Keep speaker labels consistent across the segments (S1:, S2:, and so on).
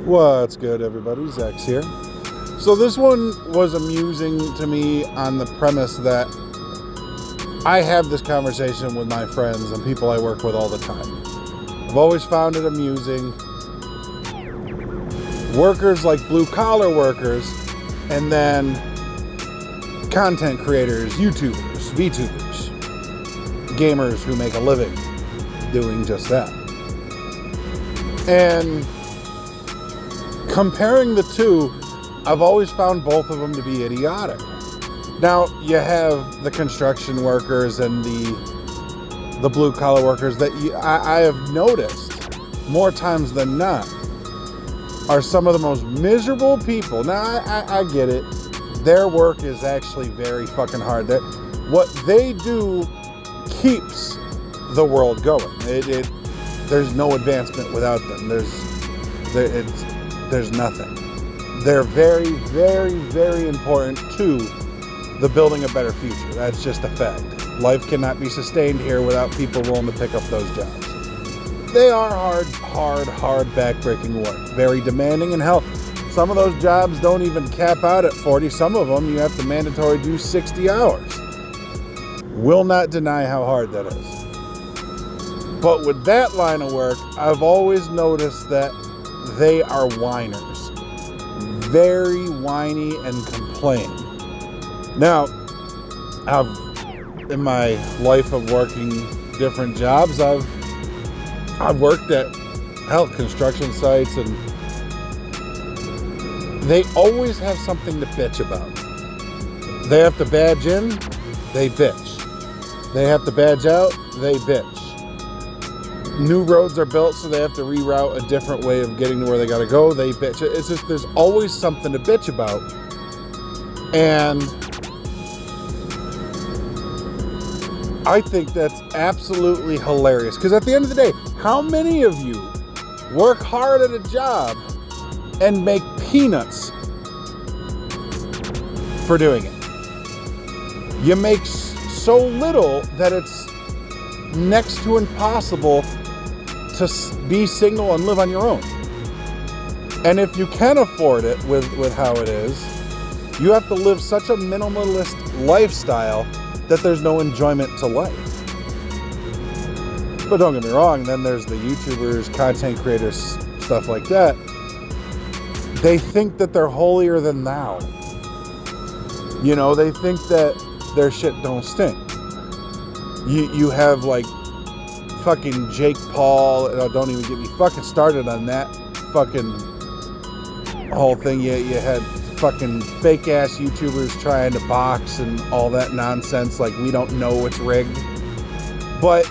S1: What's good, everybody? Zach's here. So this one was amusing to me on the premise that I have this conversation with my friends and people I work with all the time. I've always found it amusing. Workers like blue-collar workers, and then content creators, YouTubers, VTubers, gamers who make a living doing just that. And comparing the two, I've always found both of them to be idiotic. Now, you have the construction workers and the blue-collar workers that I have noticed more times than not are some of the most miserable people. Now, I get it. Their work is actually very fucking hard. What they do keeps the world going. There's no advancement without them. There's nothing. They're very, very, very important to the building a better future. That's just a fact. Life cannot be sustained here without people willing to pick up those jobs. They are hard, backbreaking work. Very demanding, and hell, some of those jobs don't even cap out at 40. Some of them you have to mandatory do 60 hours. Will not deny how hard that is. But with that line of work, I've always noticed that they are whiners. Very whiny and complain. Now, in my life of working different jobs, I've worked at construction sites, and they always have something to bitch about. They have to badge in, they bitch. They have to badge out, they bitch. New roads are built, so they have to reroute a different way of getting to where they gotta go, they bitch. It's just, there's always something to bitch about. And I think that's absolutely hilarious. Because at the end of the day, how many of you work hard at a job and make peanuts for doing it? You make so little that it's next to impossible to be single and live on your own. And if you can afford it with how it is, you have to live such a minimalist lifestyle that there's no enjoyment to life. But don't get me wrong, then there's the YouTubers, content creators, stuff like that. They think that they're holier than thou. You know, they think that their shit don't stink. You have like fucking Jake Paul, don't even get me fucking started on that fucking whole thing. You had fucking fake ass YouTubers trying to box and all that nonsense, like we don't know it's rigged. But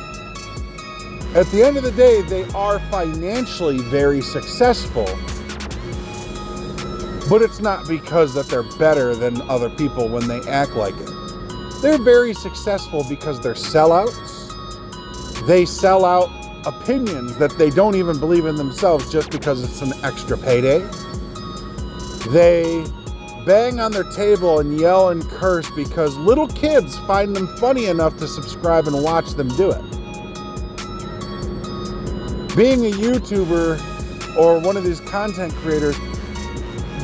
S1: at the end of the day, they are financially very successful. But it's not because that they're better than other people when they act like it. They're very successful because they're sellouts. They sell out opinions that they don't even believe in themselves just because it's an extra payday. They bang on their table and yell and curse because little kids find them funny enough to subscribe and watch them do it. Being a YouTuber or one of these content creators,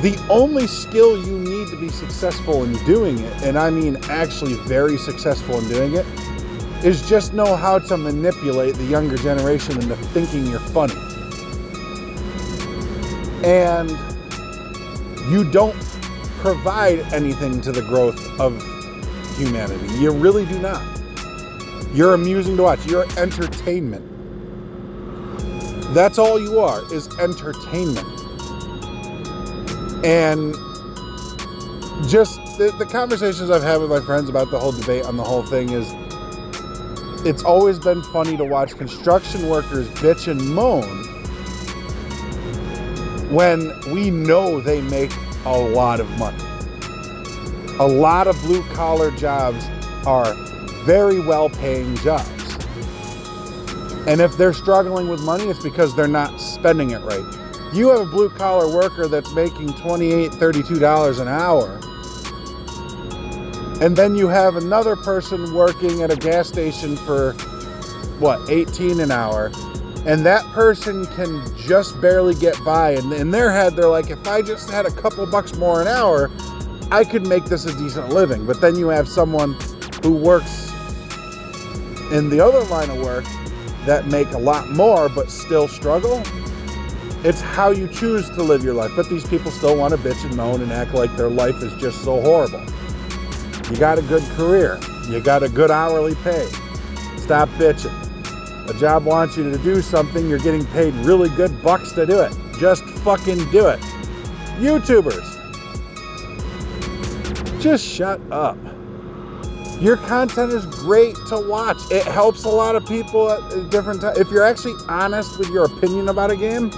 S1: the only skill you need to be successful in doing it, and I mean actually very successful in doing it, is just know how to manipulate the younger generation into thinking you're funny. And you don't provide anything to the growth of humanity. You really do not. You're amusing to watch. You're entertainment. That's all you are, is entertainment. And just the conversations I've had with my friends about the whole debate on the whole thing is, it's always been funny to watch construction workers bitch and moan when we know they make a lot of money. A lot of blue-collar jobs are very well-paying jobs. And if they're struggling with money, it's because they're not spending it right. You have a blue-collar worker that's making $28, $32 an hour, and then you have another person working at a gas station for, $18 an hour, And that person can just barely get by. And in their head, they're like, if I just had a couple bucks more an hour, I could make this a decent living. But then you have someone who works in the other line of work that make a lot more but still struggle. It's how you choose to live your life. But these people still want to bitch and moan and act like their life is just so horrible. You got a good career. You got a good hourly pay. Stop bitching. A job wants you to do something, you're getting paid really good bucks to do it. Just fucking do it. YouTubers, just shut up. Your content is great to watch. It helps a lot of people at different times. If you're actually honest with your opinion about a game,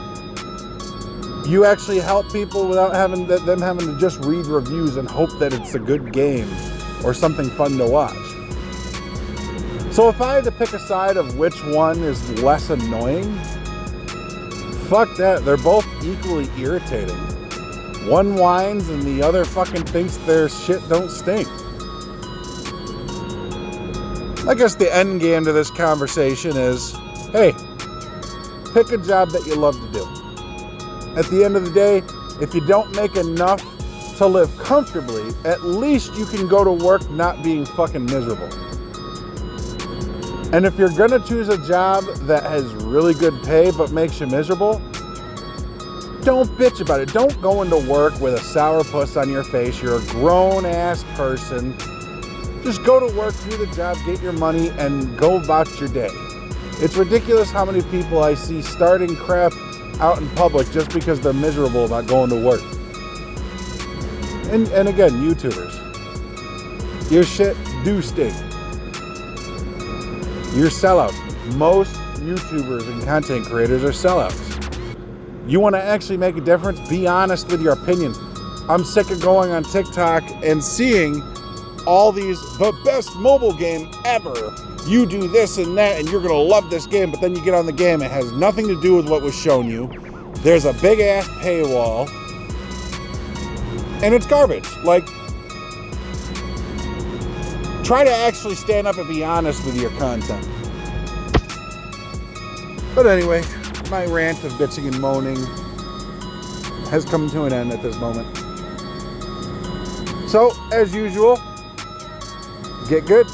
S1: you actually help people without them having to just read reviews and hope that it's a good game or something fun to watch. So if I had to pick a side of which one is less annoying, fuck that. They're both equally irritating. One whines and the other fucking thinks their shit don't stink. I guess the end game to this conversation is, hey, pick a job that you love to do. At the end of the day, if you don't make enough to live comfortably, at least you can go to work not being fucking miserable. And if you're gonna choose a job that has really good pay but makes you miserable, don't bitch about it. Don't go into work with a sourpuss on your face. You're a grown-ass person. Just go to work, do the job, get your money, and go about your day. It's ridiculous how many people I see starting crap out in public just because they're miserable about going to work. And again, YouTubers, your shit do stink. You're sellouts. Most YouTubers and content creators are sellouts. You want to actually make a difference? Be honest with your opinion. I'm sick of going on TikTok and seeing all these, the best mobile game ever. You do this and that and you're going to love this game, but then you get on the game, it has nothing to do with what was shown you. There's a big ass paywall and it's garbage. Like, try to actually stand up and be honest with your content. But anyway, my rant of bitching and moaning has come to an end at this moment. So, as usual, get good.